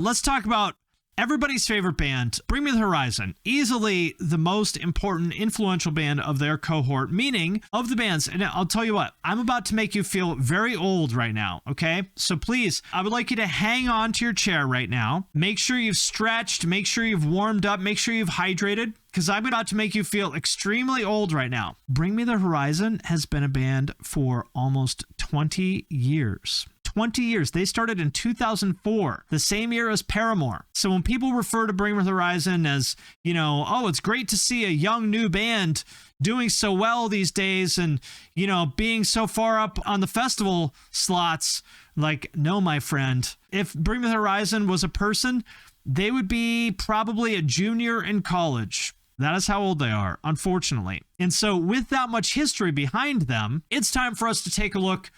Let's talk about everybody's favorite band, Bring Me the Horizon. Easily the most important, influential band of their cohort, meaning of the bands. And I'll tell you what, I'm about to make you feel very old right now, okay? So please, I would like you to hang on to your chair right now. Make sure you've stretched, make sure you've warmed up, make sure you've hydrated, because I'm about to make you feel extremely old right now. Bring Me the Horizon has been a band for almost 20 years. 20 years. They started in 2004, the same year as Paramore. So when people refer to Bring Me the Horizon as, you know, oh, it's great to see a young new band doing so well these days and, you know, being so far up on the festival slots, like, no, my friend, if Bring Me the Horizon was a person, they would be probably a junior in college. That is how old they are, unfortunately. And so with that much history behind them, it's time for us to take a look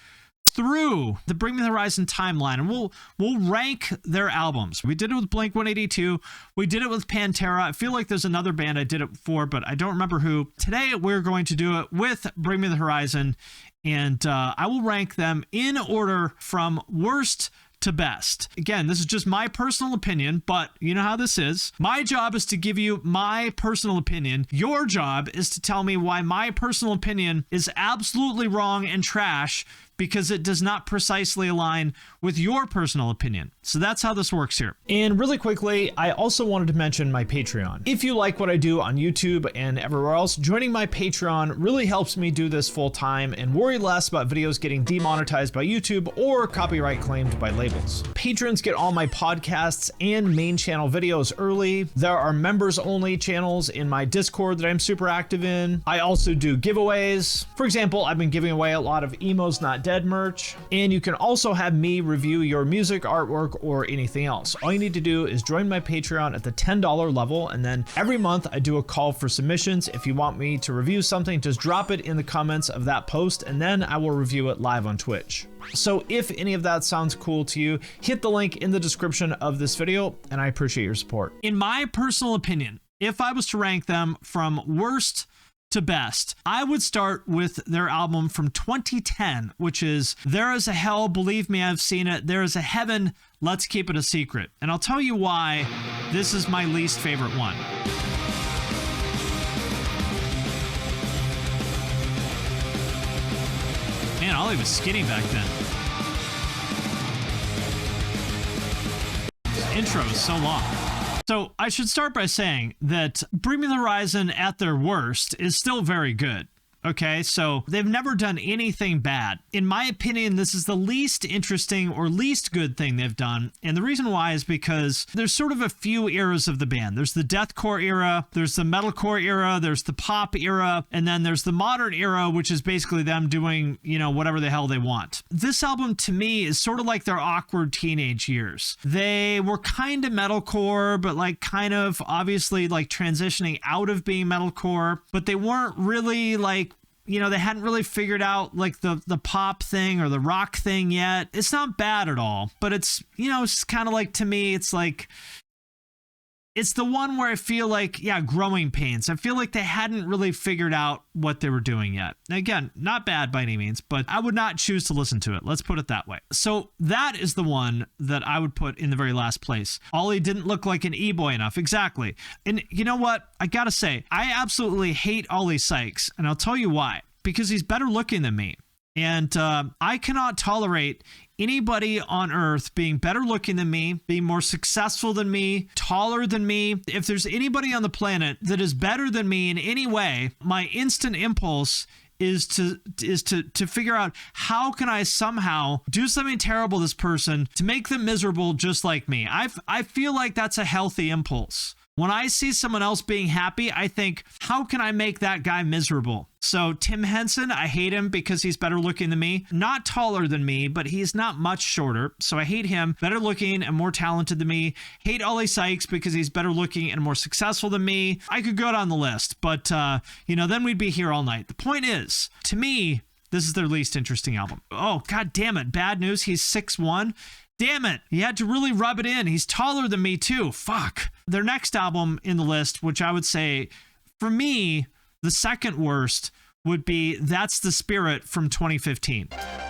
through the Bring Me the Horizon timeline, and we'll rank their albums. We did it with Blink-182. We did it with Pantera. I feel like there's another band I did it for, but I don't remember who. Today, we're going to do it with Bring Me the Horizon, and I will rank them in order from worst to best. Again, this is just my personal opinion, but you know how this is. My job is to give you my personal opinion. Your job is to tell me why my personal opinion is absolutely wrong and trash, because it does not precisely align with your personal opinion. So that's how this works here. And really quickly, I also wanted to mention my Patreon. If you like what I do on YouTube and everywhere else, joining my Patreon really helps me do this full time and worry less about videos getting demonetized by YouTube or copyright claimed by labels. Patrons get all my podcasts and main channel videos early. There are members only channels in my Discord that I'm super active in. I also do giveaways. For example, I've been giving away a lot of Emo's Not Dead merch, and you can also have me review your music, artwork, or anything else. All you need to do is join my Patreon at the $10 level, and then every month I do a call for submissions. If you want me to review something, just drop it in the comments of that post, and then I will review it live on Twitch. So if any of that sounds cool to you, hit the link in the description of this video, and I appreciate your support. In my personal opinion, if I was to rank them from worst to best, I would start with their album from 2010, which is There Is a Hell, Believe Me, I've Seen It. There Is a Heaven, Let's Keep It a Secret. And I'll tell you why this is my least favorite one. Man, Ollie was skinny back then. This intro is so long. So I should start by saying that Bring Me the Horizon at their worst is still very good. Okay, so they've never done anything bad. In my opinion, this is the least interesting or least good thing they've done. And the reason why is because there's sort of a few eras of the band. There's the deathcore era, there's the metalcore era, there's the pop era, and then there's the modern era, which is basically them doing, you know, whatever the hell they want. This album to me is sort of like their awkward teenage years. They were kind of metalcore, but like kind of obviously like transitioning out of being metalcore, but they weren't really like, you know, they hadn't really figured out like the pop thing or the rock thing yet. It's not bad at all, but it's, you know, it's kind of like, to me, it's like, it's the one where I feel like, yeah, growing pains. I feel like they hadn't really figured out what they were doing yet. Again, not bad by any means, but I would not choose to listen to it. Let's put it that way. So that is the one that I would put in the very last place. Ollie didn't look like an e-boy enough. Exactly. And you know what? I gotta say, I absolutely hate Ollie Sykes, and I'll tell you why. Because he's better looking than me. And I cannot tolerate anybody on earth being better looking than me, being more successful than me, taller than me. If there's anybody on the planet that is better than me in any way, my instant impulse is to figure out how can I somehow do something terrible to this person to make them miserable just like me. I feel like that's a healthy impulse. When I see someone else being happy, I think, how can I make that guy miserable? So Tim Henson, I hate him because he's better looking than me. Not taller than me, but he's not much shorter. So I hate him. Better looking and more talented than me. Hate Ollie Sykes because he's better looking and more successful than me. I could go down the list, but you know, then we'd be here all night. The point is, to me, this is their least interesting album. Oh, God damn it. Bad news. He's 6'1". Damn it. You had to really rub it in. He's taller than me too. Fuck. Their next album in the list, which I would say, for me, the second worst would be That's the Spirit from 2015. I, 「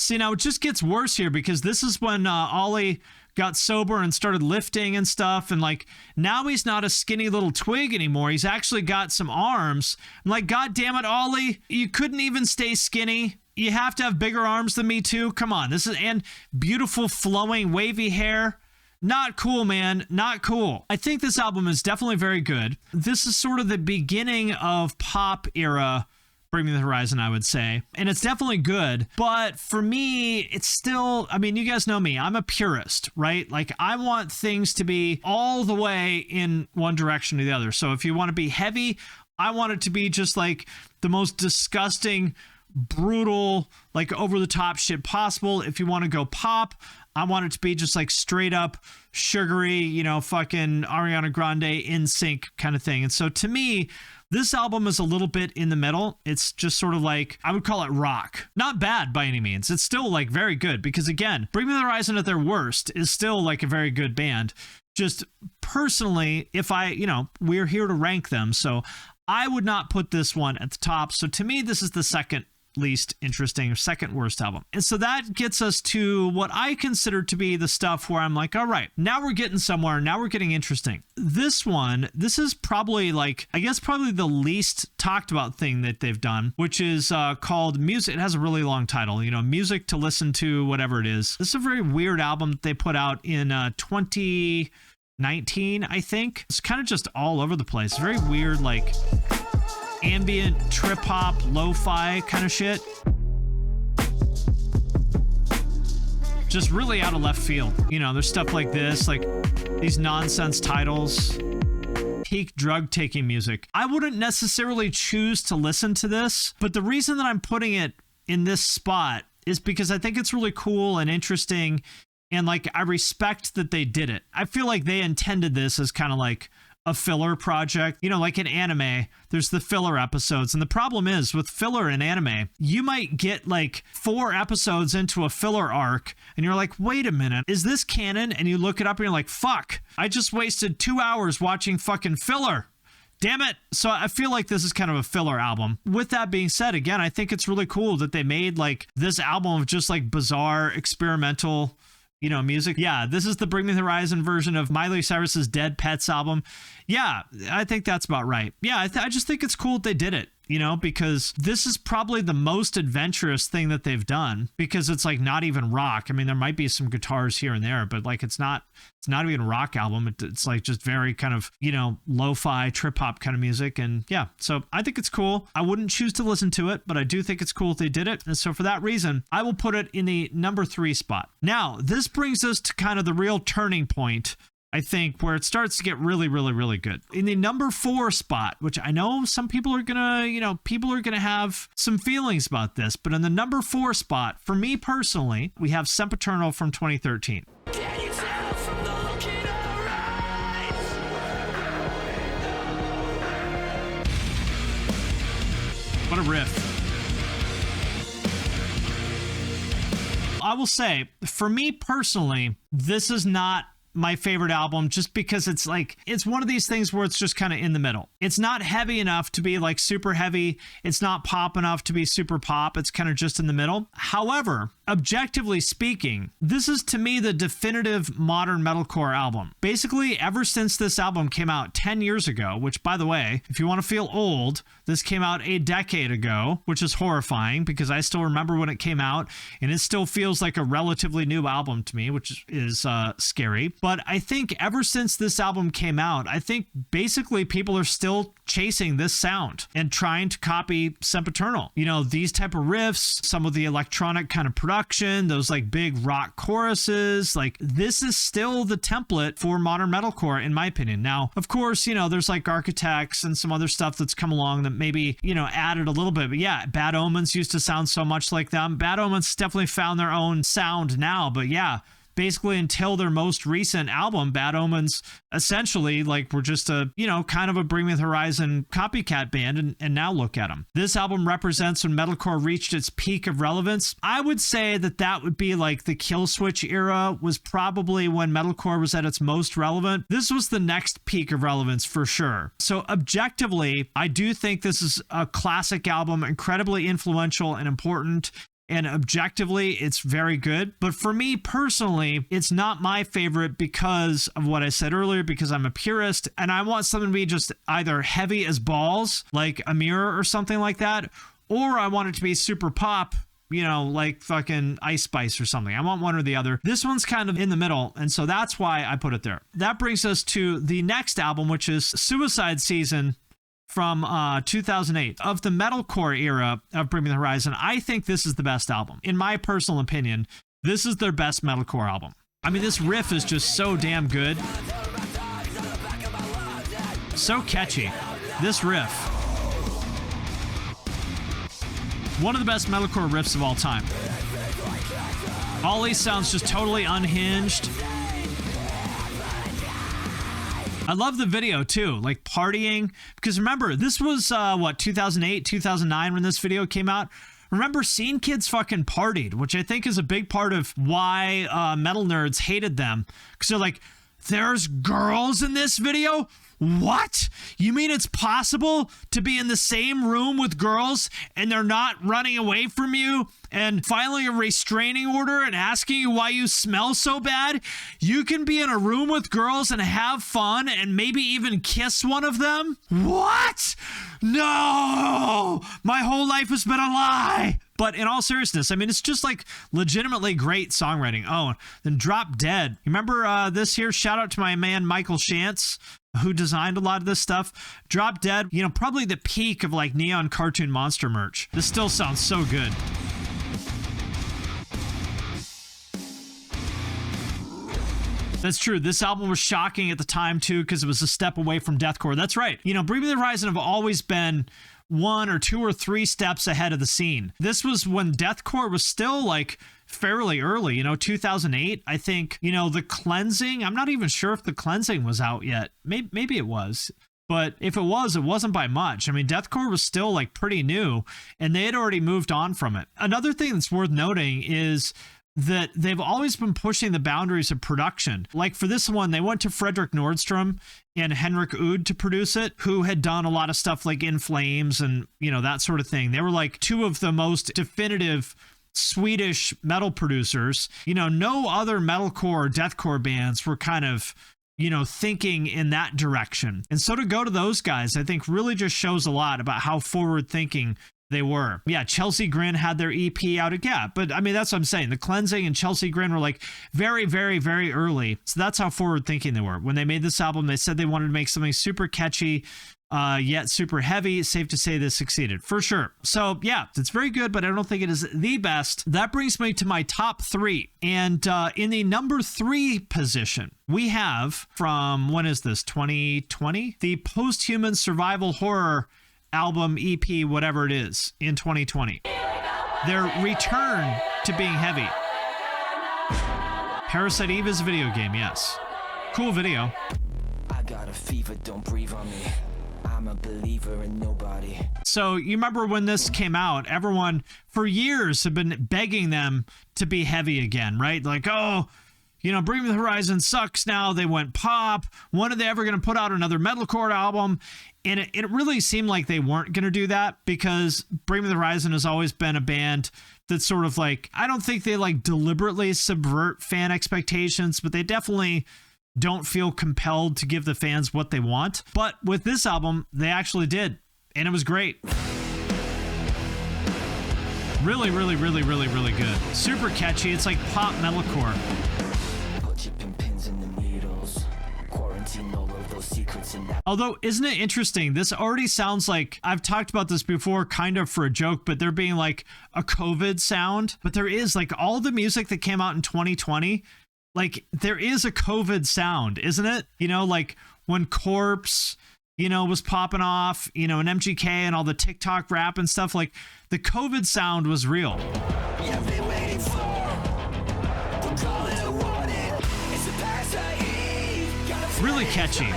See, now it just gets worse here because this is when Ollie got sober and started lifting and stuff. And like, now he's not a skinny little twig anymore. He's actually got some arms. I'm like, God damn it, Ollie, you couldn't even stay skinny. You have to have bigger arms than me too. Come on. And beautiful flowing wavy hair. Not cool, man. Not cool. I think this album is definitely very good. This is sort of the beginning of pop era Bring Me the Horizon, I would say. And it's definitely good. But for me, it's still, I mean, you guys know me. I'm a purist, right? Like, I want things to be all the way in one direction or the other. So if you want to be heavy, I want it to be just like the most disgusting, brutal, like over the top shit possible. If you want to go pop, I want it to be just like straight up sugary, you know, fucking Ariana Grande in sync kind of thing. And so to me, this album is a little bit in the middle. It's just sort of like, I would call it rock. Not bad by any means. It's still like very good because again, Bring Me the Horizon at their worst is still like a very good band. Just personally, if we're here to rank them. So I would not put this one at the top. So to me, this is the second least interesting or second worst album. And so that gets us to what I consider to be the stuff where I'm like, all right, now we're getting somewhere. Now we're getting interesting. This is probably like, I guess probably the least talked about thing that they've done, which is called Music. It has a really long title, you know, Music to Listen to, whatever it is. This is a very weird album that they put out in 2019, I think. It's kind of just all over the place. Very weird, like ambient trip hop lo-fi kind of shit, just really out of left field. You know, there's stuff like this, like these nonsense titles, peak drug taking music. I wouldn't necessarily choose to listen to this, but the reason that I'm putting it in this spot is because I think it's really cool and interesting, and like I respect that they did it. I feel like they intended this as kind of like a filler project. You know, like in anime, there's the filler episodes. And the problem is with filler in anime, you might get like 4 episodes into a filler arc and you're like, wait a minute, is this canon? And you look it up and you're like, fuck, I just wasted 2 hours watching fucking filler. Damn it. So I feel like this is kind of a filler album. With that being said, again, I think it's really cool that they made like this album of just like bizarre experimental, you know, music. Yeah, this is the Bring Me the Horizon version of Miley Cyrus's Dead Pets album. Yeah, I think that's about right. Yeah, I just think it's cool that they did it, you know, because this is probably the most adventurous thing that they've done, because it's like not even rock. I mean, there might be some guitars here and there, but like it's not even a rock album. It's like just very kind of, you know, lo-fi trip hop kind of music. And yeah, so I think it's cool. I wouldn't choose to listen to it, but I do think it's cool that they did it. And so for that reason, I will put it in the number 3 spot. Now, this brings us to kind of the real turning point, I think, where it starts to get really, really, really good. In the number 4 spot, which I know some people are gonna have some feelings about this, but in the number 4 spot, for me personally, we have Sempiternal from 2013. What a riff. I will say, for me personally, this is not my favorite album, just because it's like, it's one of these things where it's just kind of in the middle. It's not heavy enough to be like super heavy. It's not pop enough to be super pop. It's kind of just in the middle. However, objectively speaking, this is to me the definitive modern metalcore album. Basically, ever since this album came out 10 years ago, which by the way, if you want to feel old, this came out a decade ago, which is horrifying because I still remember when it came out and it still feels like a relatively new album to me, which is scary. But I think ever since this album came out, I think basically people are still chasing this sound and trying to copy Sempiternal. You know, these type of riffs, some of the electronic kind of production, those like big rock choruses, like this is still the template for modern metalcore in my opinion. Now, of course, you know, there's like Architects and some other stuff that's come along that maybe, you know, added a little bit, but yeah, Bad Omens used to sound so much like them. Bad Omens definitely found their own sound now, but yeah, basically until their most recent album, Bad Omens essentially like were just a, you know, kind of a Bring Me the Horizon copycat band, and now look at them. This album represents when metalcore reached its peak of relevance. I would say that would be like the Killswitch era was probably when metalcore was at its most relevant. This was the next peak of relevance for sure. So objectively, I do think this is a classic album, incredibly influential and important. and objectively it's very good. But for me personally, it's not my favorite because of what I said earlier, because I'm a purist and I want something to be just either heavy as balls, like a Mirror or something like that, or I want it to be super pop, you know, like fucking Ice Spice or something. I want one or the other. This one's kind of in the middle, and so that's why I put it there. That brings us to the next album, which is Suicide Season from 2008. Of the metalcore era of Bring Me the Horizon, I think this is the best album. In my personal opinion, this is their best metalcore album. I mean, this riff is just so damn good. So catchy. This riff. One of the best metalcore riffs of all time. Ollie sounds just totally unhinged. I love the video too, like partying. Because remember, this was 2008, 2009 when this video came out. Remember, Scene Kids fucking partied, which I think is a big part of why metal nerds hated them. Because they're like, there's girls in this video? What? You mean it's possible to be in the same room with girls and they're not running away from you and filing a restraining order and asking you why you smell so bad? You can be in a room with girls and have fun and maybe even kiss one of them? What? No! My whole life has been a lie! But in all seriousness, I mean, it's just like legitimately great songwriting. Oh, then Drop Dead. You remember this here? Shout out to my man, Michael Shantz, who designed a lot of this stuff. Drop Dead, you know, probably the peak of like Neon Cartoon Monster merch. This still sounds so good. That's true. This album was shocking at the time too, because it was a step away from deathcore. That's right. You know, Bring Me the Horizon have always been 1 or 2 or 3 steps ahead of the scene. This was when deathcore was still like fairly early, you know, 2008. I think, you know, The Cleansing, I'm not even sure if The Cleansing was out yet. Maybe it was. But if it was, it wasn't by much. I mean, deathcore was still like pretty new and they had already moved on from it. Another thing that's worth noting is that they've always been pushing the boundaries of production. Like for this one, they went to Fredrik Nordstrom and Henrik Oud to produce it, who had done a lot of stuff like In Flames and, you know, that sort of thing. They were like 2 of the most definitive Swedish metal producers. You know, no other metalcore or deathcore bands were kind of, you know, thinking in that direction. And so to go to those guys, I think really just shows a lot about how forward thinking they were. Yeah, Chelsea Grin had their EP out again. Yeah, but I mean, that's what I'm saying. The Cleansing and Chelsea Grin were like very, very, very early. So that's how forward thinking they were. When they made this album, they said they wanted to make something super catchy, yet super heavy. Safe to say this succeeded for sure. So yeah, it's very good, but I don't think it is the best. That brings me to my top 3. And in the number 3 position, we have from, when is this, 2020? The Posthuman Survival Horror album, EP, whatever it is, in 2020. Their return to being heavy. Parasite Eve is a video game, yes. Cool video. I got a fever, don't breathe on me. I'm a believer in nobody. So you remember when this came out, everyone for years have been begging them to be heavy again, right? Like, oh, you know, Bring Me the Horizon sucks now. They went pop. When are they ever going to put out another metalcore album? And it really seemed like they weren't going to do that, because Bring Me the Horizon has always been a band that's sort of like, I don't think they like deliberately subvert fan expectations, but they definitely don't feel compelled to give the fans what they want. But with this album, they actually did. And it was great. Really, really, really, really, really good. Super catchy. It's like pop metalcore. Although, isn't it interesting? This already sounds like, I've talked about this before, kind of for a joke, but there being like a COVID sound. But there is like all the music that came out in 2020, like there is a COVID sound, isn't it? You know, like when Corpse, you know, was popping off, you know, and MGK and all the TikTok rap and stuff, like the COVID sound was real. Really catchy.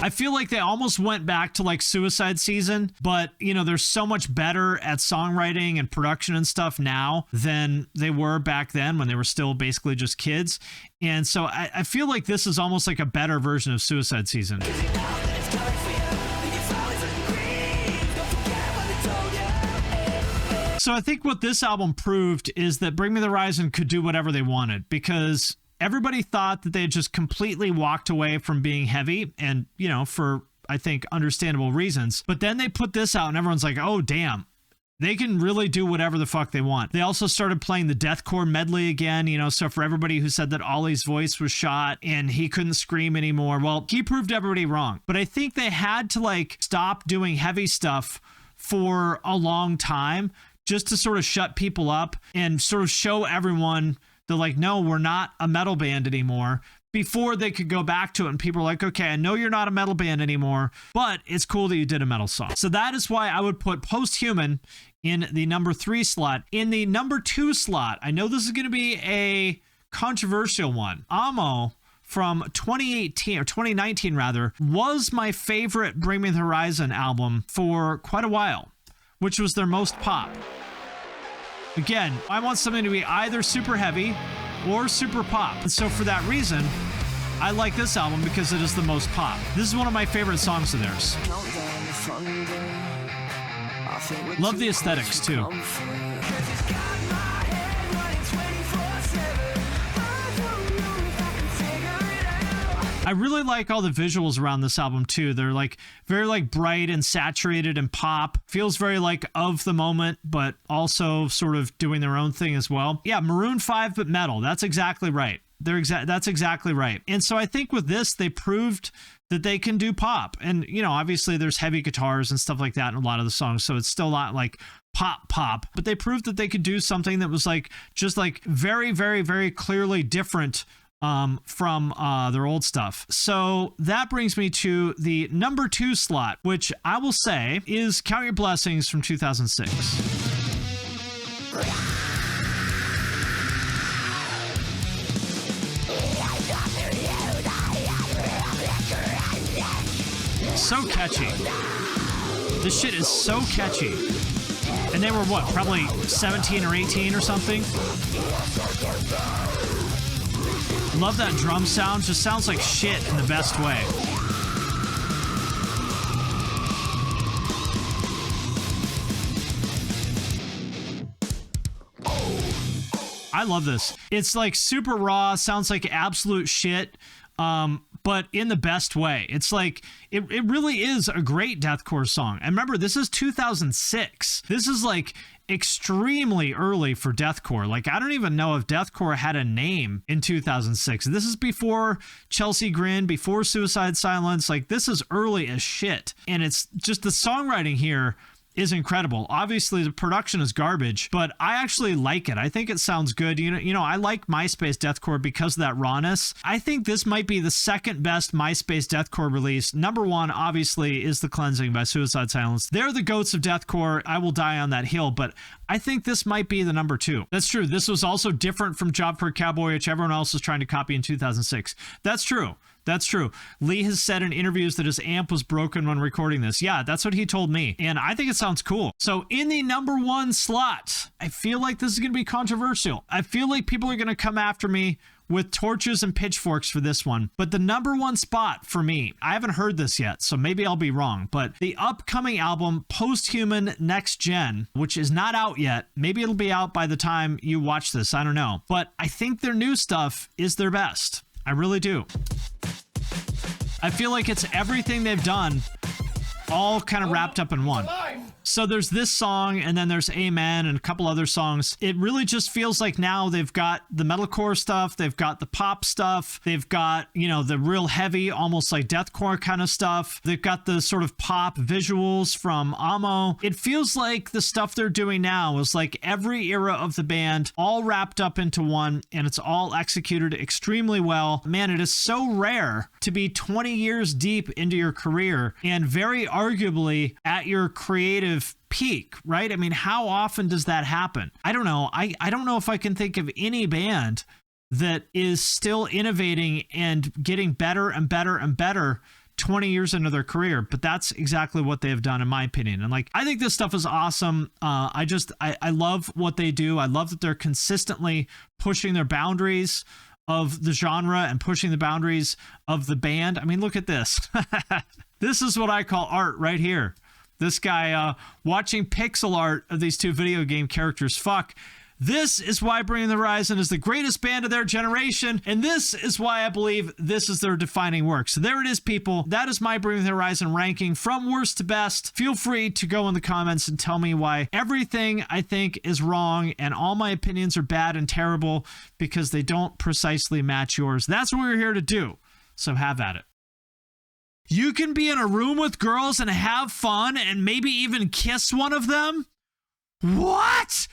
I feel like they almost went back to like Suicide Season, but you know, they're so much better at songwriting and production and stuff now than they were back then when they were still basically just kids. And so I feel like this is almost like a better version of Suicide Season. So I think what this album proved is that Bring Me the Horizon could do whatever they wanted, because everybody thought that they had just completely walked away from being heavy, and, you know, for, I think, understandable reasons. But then they put this out and everyone's like, oh, damn. They can really do whatever the fuck they want. They also started playing the deathcore medley again, you know, so for everybody who said that Ollie's voice was shot and he couldn't scream anymore, well, he proved everybody wrong. But I think they had to, like, stop doing heavy stuff for a long time just to sort of shut people up and sort of show everyone that, like, no, we're not a metal band anymore, before they could go back to it. And people are like, okay, I know you're not a metal band anymore, but it's cool that you did a metal song. So that is why I would put Posthuman in the number 3 slot. In the number 2 slot, I know this is going to be a controversial one. Amo from 2018 or 2019 rather, was my favorite Bring Me the Horizon album for quite a while, which was their most pop. Again, I want something to be either super heavy or super pop. And so for that reason, I like this album because it is the most pop. This is one of my favorite songs of theirs. Love the aesthetics too. I really like all the visuals around this album too. They're like very like bright and saturated and pop. Feels very like of the moment, but also sort of doing their own thing as well. Yeah, Maroon 5 but metal. That's exactly right. That's exactly right. And so I think with this, they proved that they can do pop. And, you know, obviously there's heavy guitars and stuff like that in a lot of the songs, so it's still not like pop, but they proved that they could do something that was like just like very, very, very clearly different from their old stuff. So that brings me to the number 2 slot, which I will say is Count Your Blessings from 2006. So catchy. This shit is so catchy. And they were what, probably 17 or 18 or something? Love that drum sound. Just sounds like shit in the best way. I love this. It's like super raw, sounds like absolute shit, but in the best way. It's like, it really is a great deathcore song. And remember, this is 2006. This is like extremely early for deathcore. Like, I don't even know if deathcore had a name in 2006. This is before Chelsea Grin, before Suicide Silence. Like, this is early as shit. And it's just the songwriting here is incredible. Obviously, the production is garbage, but I actually like it. I think it sounds good. You know, I like MySpace deathcore because of that rawness. I think this might be the second best MySpace deathcore release. Number 1, obviously, is The Cleansing by Suicide Silence. They're the goats of deathcore. I will die on that hill, but I think this might be the number 2. That's true. This was also different from Job for a Cowboy, which everyone else was trying to copy in 2006. That's true. That's true. Lee has said in interviews that his amp was broken when recording this. Yeah, that's what he told me. And I think it sounds cool. So in the number 1 slot, I feel like this is going to be controversial. I feel like people are going to come after me with torches and pitchforks for this one. But the number 1 spot for me, I haven't heard this yet, so maybe I'll be wrong, but the upcoming album, Posthuman Next Gen, which is not out yet. Maybe it'll be out by the time you watch this. I don't know. But I think their new stuff is their best. I really do. I feel like it's everything they've done all kind of wrapped up in one. So there's this song, and then there's Amen and a couple other songs. It really just feels like now they've got the metalcore stuff, they've got the pop stuff, they've got, you know, the real heavy, almost like deathcore kind of stuff. They've got the sort of pop visuals from Amo. It feels like the stuff they're doing now is like every era of the band all wrapped up into one, and it's all executed extremely well. Man, it is so rare to be 20 years deep into your career and very arguably at your creative peak, right? I mean, how often does that happen? I don't know. I don't know if I can think of any band that is still innovating and getting better and better and better 20 years into their career, but that's exactly what they have done, in my opinion. And like, I think this stuff is awesome. I love what they do. I love that they're consistently pushing their boundaries of the genre and pushing the boundaries of the band. I mean, look at this. This is what I call art right here. This guy watching pixel art of these two video game characters fuck. This is why Bring the Horizon is the greatest band of their generation, and this is why I believe this is their defining work. So there it is, people. That is my Bring the Horizon ranking from worst to best. Feel free to go in the comments and tell me why everything I think is wrong and all my opinions are bad and terrible because they don't precisely match yours. That's what we're here to do. So have at it. You can be in a room with girls and have fun and maybe even kiss one of them? What?